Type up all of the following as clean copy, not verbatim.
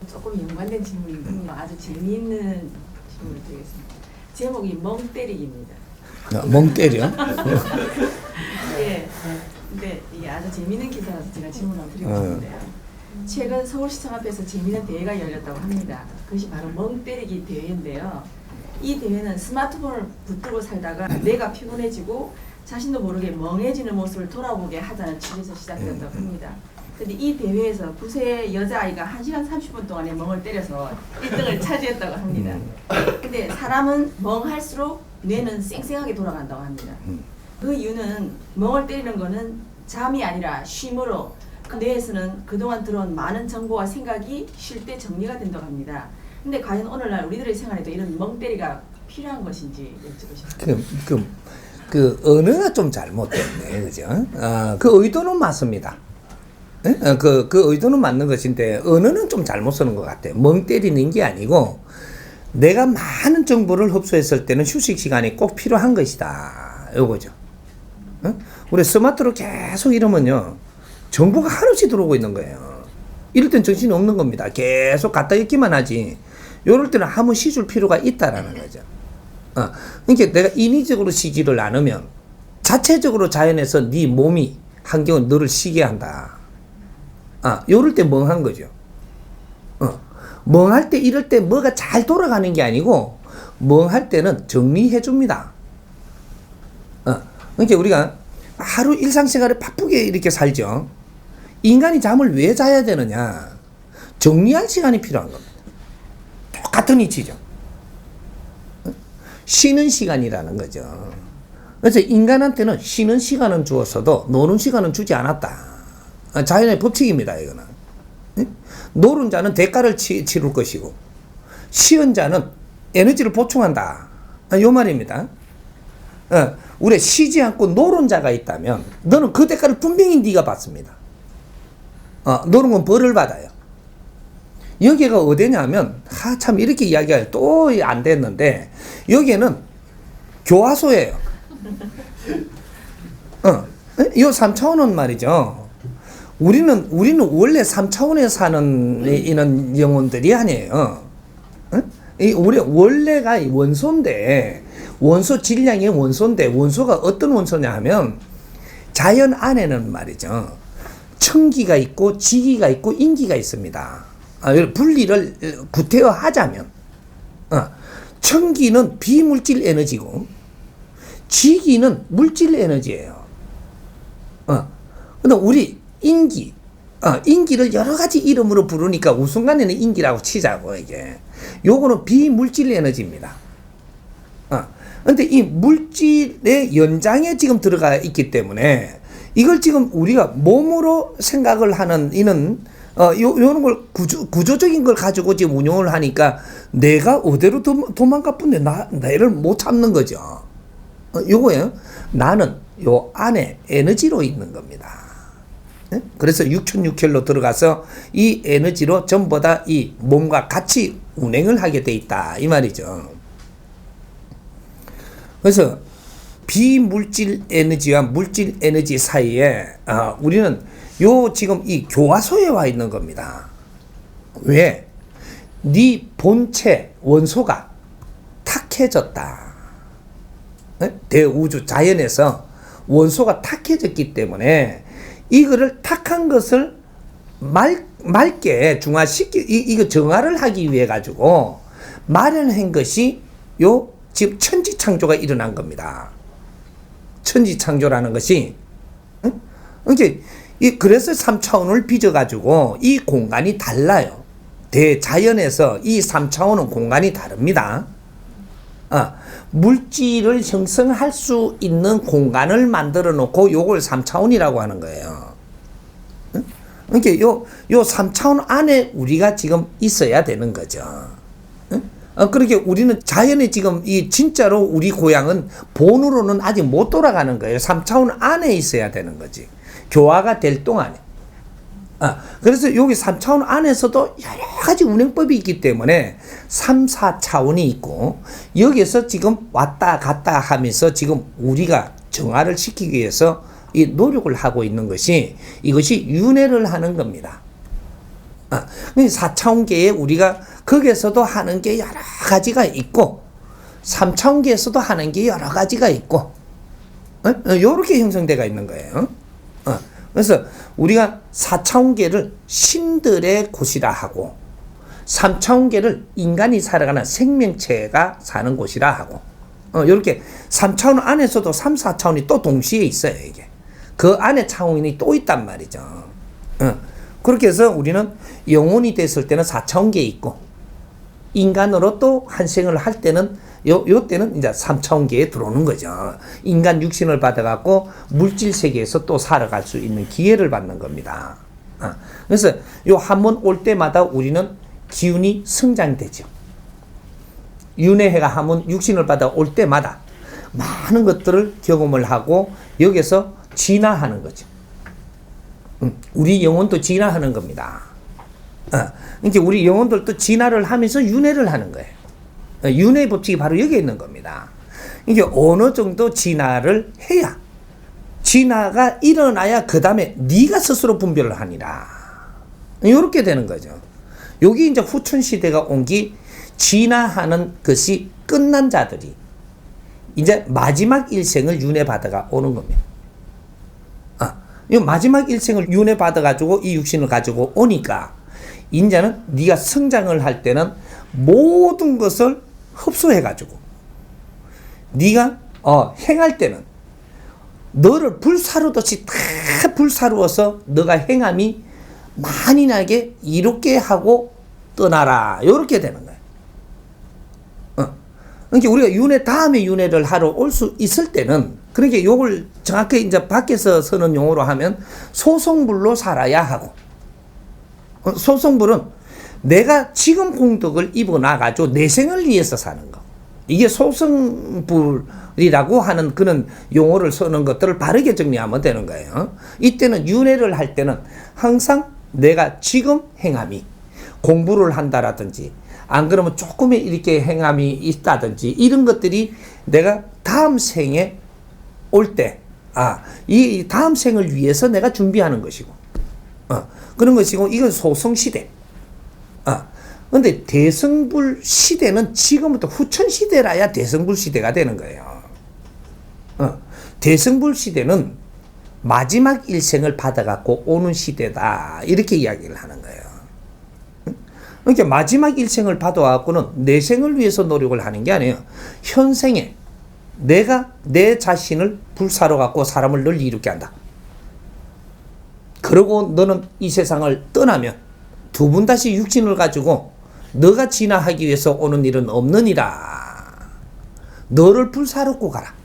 조금 연관된 질문인데 아주 재미있는 질문을 드리겠습니다. 제목이 멍 때리기입니다. 멍 때려? 예. 근데 이게 아주 재미있는 기사라서 제가 질문을 드리고 싶은데요. 최근 서울시청 앞에서 재미있는 대회가 열렸다고 합니다. 그것이 바로 멍 때리기 대회인데요. 이 대회는 스마트폰을 붙들고 살다가 뇌가 피곤해지고 자신도 모르게 멍해지는 모습을 돌아보게 하자는 취지에서 시작되었다고 합니다. 근데 이 대회에서 9세 여자아이가 1시간 30분 동안에 멍을 때려서 1등을 차지했다고 합니다. 근데 사람은 멍할수록 뇌는 쌩쌩하게 돌아간다고 합니다. 그 이유는 멍을 때리는 거는 잠이 아니라 쉼으로 그 뇌에서는 그동안 들어온 많은 정보와 생각이 쉴 때 정리가 된다고 합니다. 근데 과연 오늘날 우리들의 생활에도 이런 멍 때리가 필요한 것인지 여쭤보십니다. 그 언어가 좀 잘못됐네, 그죠? 그 의도는 맞습니다. 그 의도는 맞는 것인데 언어는 좀 잘못 쓰는 것 같아요. 멍 때리는 게 아니고 내가 많은 정보를 흡수했을 때는 휴식 시간이 꼭 필요한 것이다. 요거죠. 우리 스마트로 계속 이러면요 정보가 한없이 들어오고 있는 거예요. 이럴 땐 정신이 없는 겁니다. 계속 갖다 읽기만 하지. 요럴 때는 한번 쉬줄 필요가 있다라는 거죠. 그러니까 내가 인위적으로 쉬지를 않으면 자체적으로 자연에서 네 몸이 환경은 너를 쉬게 한다. 요럴 때 멍한 거죠. 멍할 때 이럴 때 뭐가 잘 돌아가는 게 아니고 멍할 때는 정리해 줍니다. 그러니까 우리가 하루 일상생활에 바쁘게 이렇게 살죠. 인간이 잠을 왜 자야 되느냐? 정리할 시간이 필요한 겁니다. 똑같은 이치죠. 쉬는 시간이라는 거죠. 그래서 인간한테는 쉬는 시간은 주었어도 노는 시간은 주지 않았다. 자연의 법칙입니다, 이거는. 노른 자는 대가를 치를 것이고, 쉬은 자는 에너지를 보충한다. 요 말입니다. 우리 쉬지 않고 노른 자가 있다면, 너는 그 대가를 분명히 네가 받습니다. 노는 건 벌을 받아요. 여기가 어디냐면, 참 이렇게 이야기할 또 안 됐는데, 여기에는 교화소예요. 요 3차원은 말이죠. 우리는 원래 3차원에 사는 이런 영혼들이 아니에요. 우리 원래가 원소인데, 원소 질량이 원소인데, 원소가 어떤 원소냐 하면, 자연 안에는 말이죠. 청기가 있고, 지기가 있고, 인기가 있습니다. 분리를 구태여 하자면, 청기는 비물질 에너지고, 지기는 물질 에너지예요. 근데 우리 인기를 여러 가지 이름으로 부르니까 우순간에는 인기라고 치자고, 이게. 요거는 비물질 에너지입니다. 근데 이 물질의 연장에 지금 들어가 있기 때문에 이걸 지금 우리가 몸으로 생각을 하는 이는 요런 걸 구조적인 걸 가지고 지금 운용을 하니까 내가 어디로 도망가 뿐데 나를 못 참는 거죠. 요거예요. 나는 요 안에 에너지로 있는 겁니다. 그래서 6,600로 들어가서 이 에너지로 전부 다 이 몸과 같이 운행을 하게 돼 있다. 이 말이죠. 그래서 비물질 에너지와 물질 에너지 사이에 우리는 요 지금 이 교화소에 와 있는 겁니다. 왜? 네 본체 원소가 탁해졌다. 대우주 자연에서 원소가 탁해졌기 때문에 이거를 탁한 것을 맑게 이거 정화를 하기 위해 가지고 마련한 것이 요 지금 천지창조가 일어난 겁니다. 천지창조라는 것이 그래서 3차원을 빚어가지고 이 공간이 달라요. 대자연에서 이 3차원은 공간이 다릅니다. 물질을 형성할 수 있는 공간을 만들어 놓고 요걸 3차원이라고 하는 거예요. 그러니까 요 3차원 안에 우리가 지금 있어야 되는 거죠. 그렇게 우리는 자연에 지금 이 진짜로 우리 고향은 본으로는 아직 못 돌아가는 거예요. 3차원 안에 있어야 되는 거지. 교화가 될 동안에. 그래서 여기 3차원 안에서도 여러 가지 운행법이 있기 때문에 3, 4차원이 있고 여기서 지금 왔다 갔다 하면서 지금 우리가 정화를 시키기 위해서 이 노력을 하고 있는 것이 이것이 윤회를 하는 겁니다. 4차원계에 우리가 거기에서도 하는 게 여러 가지가 있고 3차원계에서도 하는 게 여러 가지가 있고 이렇게 형성되어 있는 거예요. 그래서 우리가 4차원계를 신들의 곳이라 하고 3차원계를 인간이 살아가는 생명체가 사는 곳이라 하고 이렇게 3차원 안에서도 3, 4차원이 또 동시에 있어요. 이게 그 안에 차원이 또 있단 말이죠. 그렇게 해서 우리는 영혼이 됐을 때는 4차원계에 있고 인간으로 또 한 생을 할 때는 요 때는 이제 3차원계에 들어오는 거죠. 인간 육신을 받아갖고 물질 세계에서 또 살아갈 수 있는 기회를 받는 겁니다. 그래서 요 한 번 올 때마다 우리는 기운이 성장되죠. 윤회해가 한 번 육신을 받아 올 때마다 많은 것들을 경험을 하고 여기서 진화하는 거죠. 우리 영혼도 진화하는 겁니다. 그러니까 우리 영혼들도 진화를 하면서 윤회를 하는 거예요. 윤회 법칙이 바로 여기에 있는 겁니다. 이게 어느 정도 진화를 해야 진화가 일어나야 그 다음에 네가 스스로 분별을 하니라. 이렇게 되는 거죠. 여기 이제 후천 시대가 온 게 진화하는 것이 끝난 자들이 이제 마지막 일생을 윤회 받아가 오는 겁니다. 이 마지막 일생을 윤회 받아가지고 이 육신을 가지고 오니까 이제는 네가 성장을 할 때는 모든 것을 흡수해가지고 네가 행할 때는 너를 불사르듯이 다 불사르어서 너가 행함이 많이 나게 이롭게 하고 떠나라. 이렇게 되는 거예요. 그러니까 우리가 윤회 다음에 윤회를 하러 올 수 있을 때는 그러니까 요걸 정확히 이제 밖에서 쓰는 용어로 하면 소성불로 살아야 하고 소성불은 내가 지금 공덕을 입어나가지고 내 생을 위해서 사는 거. 이게 소성불이라고 하는 그런 용어를 쓰는 것들을 바르게 정리하면 되는 거예요. 이때는 윤회를 할 때는 항상 내가 지금 행함이 공부를 한다라든지 안 그러면 조금의 이렇게 행함이 있다든지 이런 것들이 내가 다음 생에 올 때 이 다음 생을 위해서 내가 준비하는 것이고 그런 것이고 이건 소성시대. 근데 대성불 시대는 지금부터 후천 시대라야 대성불 시대가 되는 거예요. 대성불 시대는 마지막 일생을 받아갖고 오는 시대다. 이렇게 이야기를 하는 거예요. 그러니까 마지막 일생을 받아갖고는 내 생을 위해서 노력을 하는 게 아니에요. 현생에 내가 내 자신을 불사로 갖고 사람을 널리 이롭게 한다. 그러고 너는 이 세상을 떠나면 두 번 다시 육신을 가지고 너가 진화하기 위해서 오는 일은 없느니라. 너를 불사롭고 가라.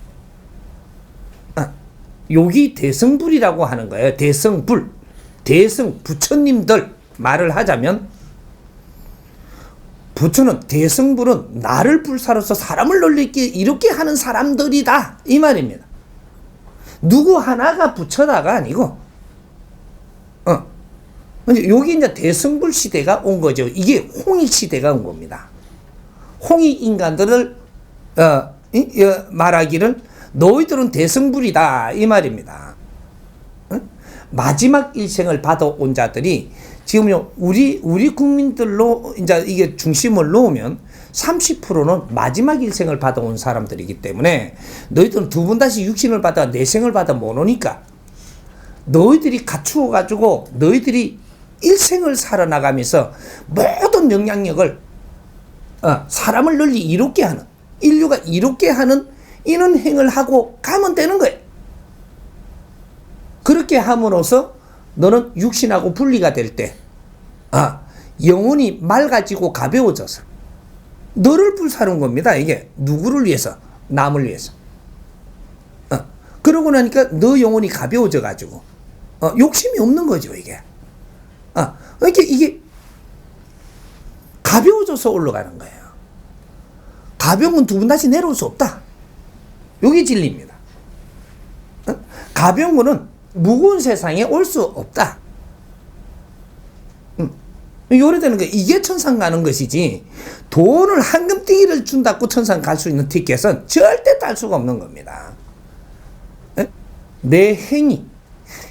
여기 대성불이라고 하는 거예요. 대성불. 대성 부처님들 말을 하자면 부처는 대성불은 나를 불사로서 사람을 널리게 이렇게 하는 사람들이다. 이 말입니다. 누구 하나가 부처다가 아니고 여기 이제 대성불 시대가 온 거죠. 이게 홍익 시대가 온 겁니다. 홍익 인간들을 말하기를 너희들은 대성불이다 이 말입니다. 마지막 일생을 받아온 자들이 지금요 우리 국민들로 이제 이게 중심을 놓으면 30%는 마지막 일생을 받아온 사람들이기 때문에 너희들은 두 번 다시 육신을 받아 내생을 받아 못 오니까 너희들이 갖추어 가지고 너희들이 일생을 살아나가면서 모든 영향력을 사람을 널리 이롭게 하는 인류가 이롭게 하는 이런 행을 하고 가면 되는 거예요. 그렇게 함으로써 너는 육신하고 분리가 될 때 영혼이 맑아지고 가벼워져서 너를 불사른 겁니다. 이게 누구를 위해서? 남을 위해서. 그러고 나니까 너 영혼이 가벼워져 가지고 욕심이 없는 거죠. 이게 그러니까 이게 가벼워져서 올라가는 거예요. 가벼운 건 두 번 다시 내려올 수 없다. 이게 진리입니다. 가벼운 거는 무거운 세상에 올 수 없다. 요래 되는 거 이게 천상 가는 것이지 돈을 황금띠기를 준다고 천상 갈 수 있는 티켓은 절대 딸 수가 없는 겁니다. 내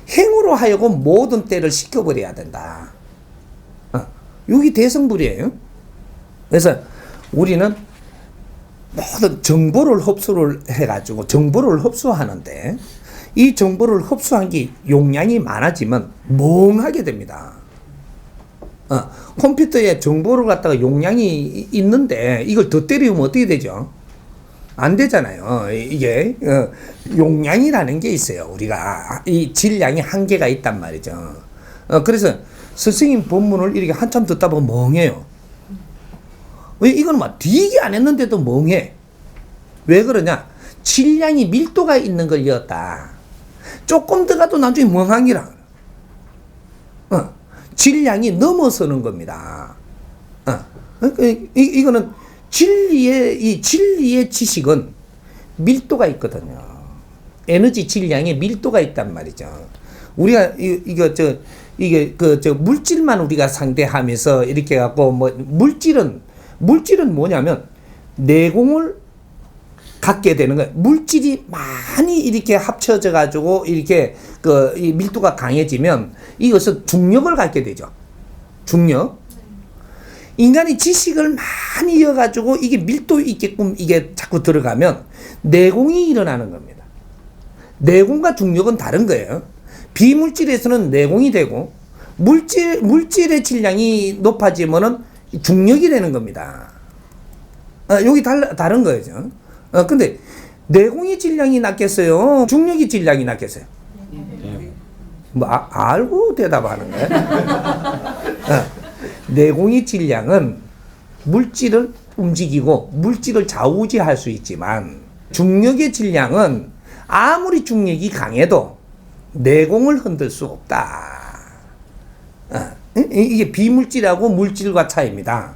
행으로 하여금 모든 때를 시켜버려야 된다. 여기 대성불이에요. 그래서 우리는 모든 정보를 흡수를 해가지고 정보를 흡수하는데 이 정보를 흡수한 게 용량이 많아지면 멍하게 됩니다. 컴퓨터에 정보를 갖다가 용량이 있는데 이걸 더 때리면 어떻게 되죠? 안 되잖아요. 이게 용량이라는 게 있어요. 우리가 이 질량이 한계가 있단 말이죠. 그래서 스승님 법문을 이렇게 한참 듣다 보면 멍해요. 왜 이거는 막 되게 안 했는데도 멍해. 왜 그러냐? 질량이 밀도가 있는 걸 이었다. 조금 더 가도 나중에 멍하기라. 질량이 넘어서는 겁니다. 이거는 진리의 지식은 밀도가 있거든요. 에너지 질량에 밀도가 있단 말이죠. 우리가 이게 물질만 우리가 상대하면서 이렇게 갖고 물질은 뭐냐면 내공을 갖게 되는 거예요. 물질이 많이 이렇게 합쳐져 가지고 이렇게 이 밀도가 강해지면 이것은 중력을 갖게 되죠. 중력. 인간이 지식을 많이 이어가지고 이게 밀도 있게끔 이게 자꾸 들어가면 내공이 일어나는 겁니다. 내공과 중력은 다른 거예요. 비물질에서는 내공이 되고 물질의 질량이 높아지면은 중력이 되는 겁니다. 여기 다른 거죠. 근데 내공의 질량이 낮겠어요? 중력의 질량이 낮겠어요? 알고 대답하는 거예요? 내공의 질량은 물질을 움직이고 물질을 좌우지할 수 있지만 중력의 질량은 아무리 중력이 강해도 내공을 흔들 수 없다. 이게 비물질하고 물질과 차이입니다.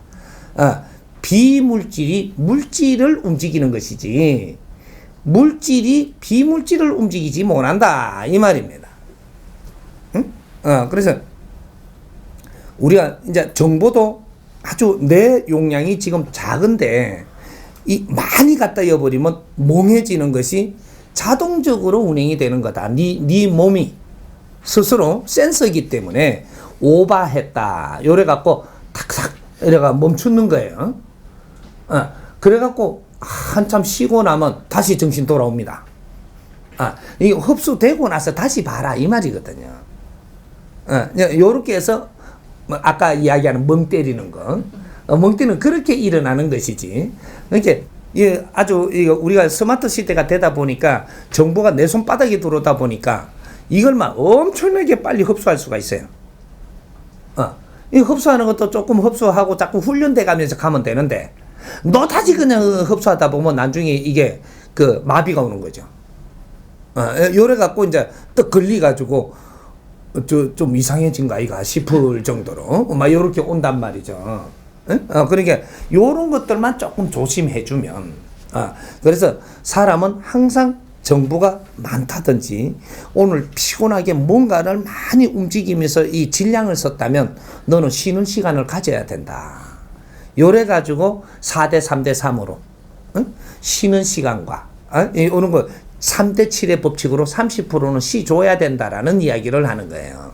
비물질이 물질을 움직이는 것이지 물질이 비물질을 움직이지 못한다 이 말입니다. 그래서 우리가 이제 정보도 아주 내 용량이 지금 작은데 이 많이 갖다 이어버리면 멍해지는 것이 자동적으로 운행이 되는 거다. 네 몸이 스스로 센서이기 때문에 오버했다. 요래 갖고 탁탁 이래가 멈추는 거예요. 그래 갖고 한참 쉬고 나면 다시 정신 돌아옵니다. 이게 흡수되고 나서 다시 봐라 이 말이거든요. 요렇게 해서 아까 이야기하는 멍 때리는 거, 멍 때리는 그렇게 일어나는 것이지. 그러니까 아주 우리가 스마트 시대가 되다 보니까 정보가 내 손바닥에 들어오다 보니까 이걸 막 엄청나게 빨리 흡수할 수가 있어요. 이 흡수하는 것도 조금 흡수하고 자꾸 훈련돼 가면서 가면 되는데 너다지 그냥 흡수하다 보면 나중에 이게 마비가 오는 거죠. 요래 갖고 이제 또 걸리가지고 좀 이상해진 거 아이가 싶을 정도로 막 요렇게 온단 말이죠. 그러니까 요런 것들만 조금 조심해주면 그래서 사람은 항상 정보가 많다든지 오늘 피곤하게 뭔가를 많이 움직이면서 이 질량을 썼다면 너는 쉬는 시간을 가져야 된다. 요래 가지고 4대 3대 3으로 쉬는 시간과 오는 거 3대 7의 법칙으로 30%는 쉬줘야 된다라는 이야기를 하는 거예요.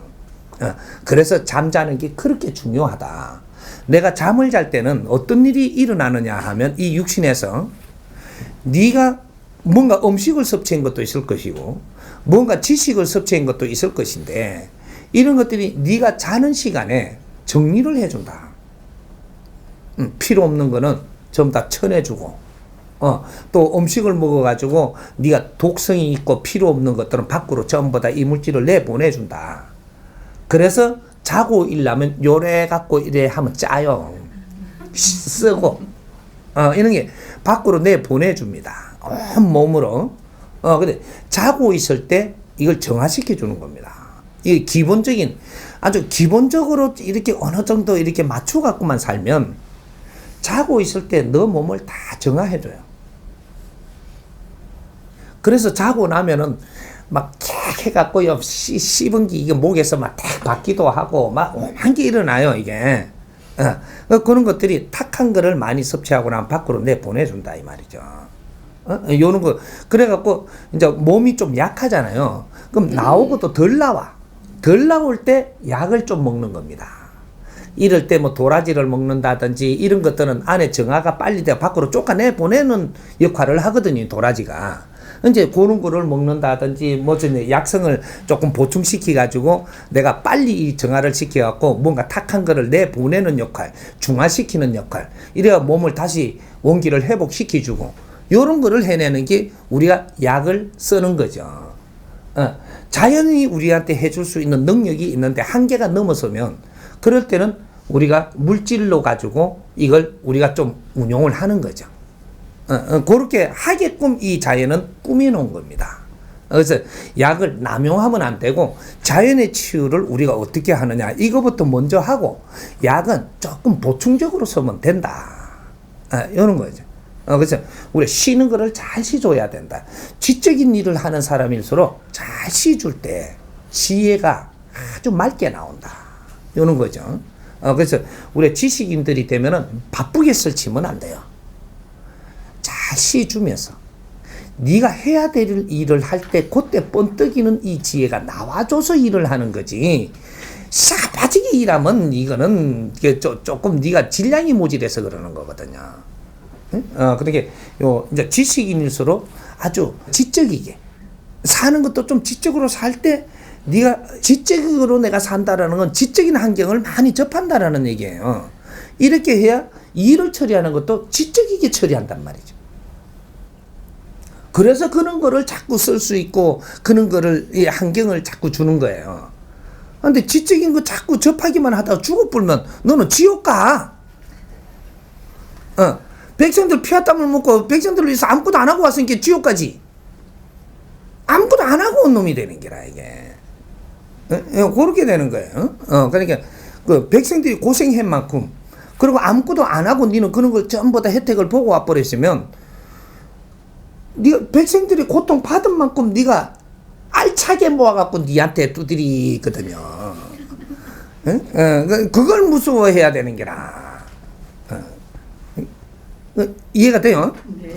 그래서 잠자는 게 그렇게 중요하다. 내가 잠을 잘 때는 어떤 일이 일어나느냐 하면 이 육신에서 네가 뭔가 음식을 섭취한 것도 있을 것이고 뭔가 지식을 섭취한 것도 있을 것인데 이런 것들이 네가 자는 시간에 정리를 해준다. 필요 없는 거는 전부 다 쳐내주고 또 음식을 먹어가지고 네가 독성이 있고 필요 없는 것들은 밖으로 전부 다 이물질을 내보내준다. 그래서 자고 일하면 요래 갖고 이래 하면 짜요. 쓰고 이런 게 밖으로 내보내줍니다. 온 몸으로. 근데 자고 있을 때 이걸 정화시켜 주는 겁니다. 이 기본적인 아주 기본적으로 이렇게 어느 정도 이렇게 맞춰 갖고만 살면 자고 있을 때 너 몸을 다 정화해 줘요. 그래서 자고 나면은 막 캬 해갖고 씹은 게 이게 목에서 막 탁 받기도 하고 막 오만 게 일어나요 이게. 그런 것들이 탁한 거를 많이 섭취하고 나면 밖으로 내보내준다 이 말이죠. 요런 거 그래갖고 이제 몸이 좀 약하잖아요. 그럼 나오고 또 덜 나와. 덜 나올 때 약을 좀 먹는 겁니다. 이럴 때 뭐 도라지를 먹는다든지 이런 것들은 안에 정화가 빨리 돼 밖으로 쫓아내 보내는 역할을 하거든요, 도라지가. 이제 그런 거를 먹는다든지 뭐 약성을 조금 보충시켜 가지고 내가 빨리 이 정화를 시켜 갖고 뭔가 탁한 거를 내 보내는 역할, 중화시키는 역할. 이래야 몸을 다시 원기를 회복시켜 주고 요런 거를 해내는 게 우리가 약을 쓰는 거죠. 자연이 우리한테 해줄 수 있는 능력이 있는데 한계가 넘어서면 그럴 때는 우리가 물질로 가지고 이걸 우리가 좀 운용을 하는 거죠. 그렇게 하게끔 이 자연은 꾸며놓은 겁니다. 그래서 약을 남용하면 안 되고 자연의 치유를 우리가 어떻게 하느냐 이거부터 먼저 하고 약은 조금 보충적으로 쓰면 된다. 이런 거죠. 그래서 우리 쉬는 거를 잘 쉬줘야 된다. 지적인 일을 하는 사람일수록 잘 쉬줄 때 지혜가 아주 맑게 나온다. 이런 거죠. 그래서 우리 지식인들이 되면은 바쁘게 설치면 안 돼요. 잘 쉬주면서 네가 해야 될 일을 할 때 그때 번뜩이는 이 지혜가 나와줘서 일을 하는 거지. 싹 빠지게 일하면 이거는 조금 네가 질량이 모질해서 그러는 거거든요. 그렇게 이제 지식인일수록 아주 지적이게 사는 것도 좀 지적으로 살 때 네가 지적으로 내가 산다라는 건 지적인 환경을 많이 접한다라는 얘기예요. 이렇게 해야 일을 처리하는 것도 지적이게 처리한단 말이죠. 그래서 그런 거를 자꾸 쓸 수 있고 그런 거를 이 환경을 자꾸 주는 거예요. 근데 지적인 거 자꾸 접하기만 하다가 죽어불면 너는 지옥 가. 백성들 피와 땀을 먹고 백성들을 위해서 아무것도 안 하고 왔으니까 지옥 가지. 아무것도 안 하고 온 놈이 되는 게라 이게. 그렇게 되는 거예요. 그러니까 그 백성들이 고생한 만큼 그리고 아무것도 안 하고 니는 그런 걸 전부 다 혜택을 보고 와버렸으면 네가 백성들이 고통 받은 만큼 네가 알차게 모아갖고 니한테 두드리거든요. 그걸 무서워해야 되는 게라. 이해가 돼요? 네.